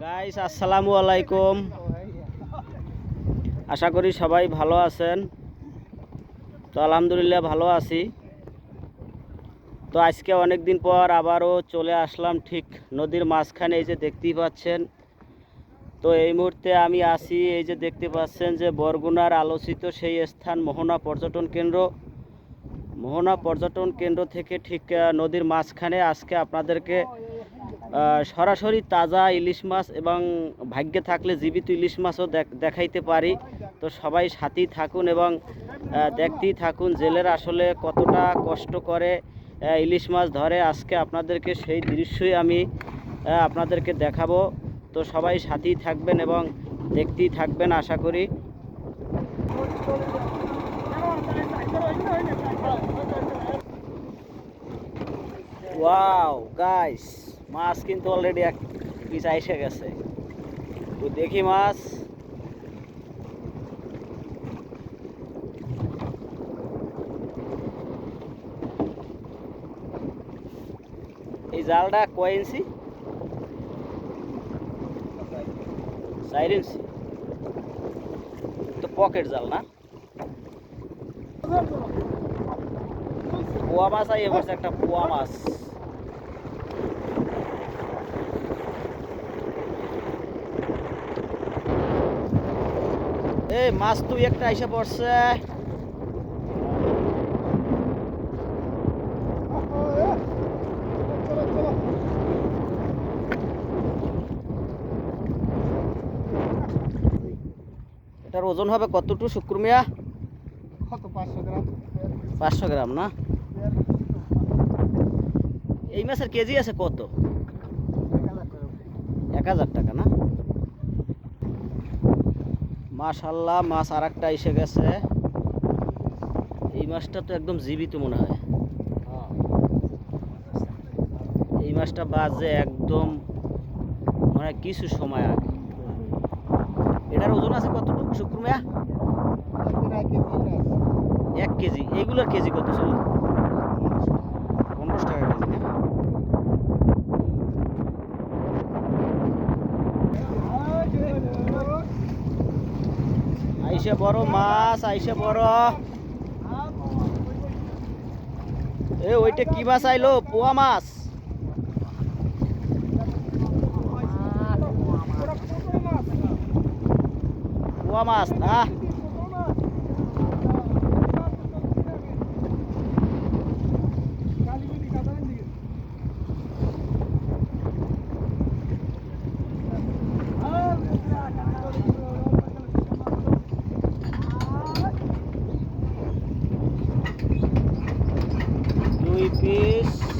Guys আসসালামু আলাইকুম। আশা করি সবাই ভালো আছেন। তো আলহামদুলিল্লাহ ভালো আছি। তো আজকে অনেক দিন পর আবারও চলে আসলাম ঠিক নদীর মাঝখানে। এই যে দেখতেই পাচ্ছেন, তো এই মুহূর্তে আমি আছি, এই যে দেখতে পাচ্ছেন যে বরগুনার আলোচিত সেই স্থান মোহনা পর্যটন কেন্দ্র। মোহনা পর্যটন কেন্দ্র থেকে ঠিক নদীর মাঝখানে আজকে আপনাদেরকে সরাসরি তাজা ইলিশ মাছ এবং ভাগ্যে থাকলে জীবিত ইলিশ মাছও দেখাইতে পারি। তো সবাই সাথেই থাকুন এবং দেখতেই থাকুন জেলেরা আসলে কতটা কষ্ট করে ইলিশ মাছ ধরে। আজকে আপনাদেরকে সেই দৃশ্যই আমি আপনাদেরকে দেখাবো। তো সবাই সাথেই থাকবেন এবং দেখতেই থাকবেন আশা করি। ওয়াও গাইস, মাছ কিন্তু অলরেডি এক পিস এসে গেছে। তো দেখি মাছ। এই জালটা কয় ইঞ্চি? 4 ইঞ্চি। তো পকেট জাল না? পোয়া মাছ আই এবার একটা পোয়া মাছ। এই মাছ তুই একটা আইসা পড়ছে। এটার ওজন হবে কতটুকু শুক্র মিয়া? 500 গ্রাম না? এই মাছের কেজি আছে কত? 1000 টাকা না? মাশাআল্লাহ, মাছ আর একটা এসে গেছে। এই মাছটা তো একদম জীবিত মনে হয়। এই মাছটা বাজে একদম মানে কিছু সময় আগে। এটার ওজন আছে কতটুকু শুক্র মিয়া? 1 কেজি। এইগুলোর কেজি কত ছিল? 15 টাকা কেজি না? আইসে বড় মাছ, আইসে বড়। ওইটা কি মাছ আইলো? পোয়া মাছ। পোয়া মাছ না? 2 পিস।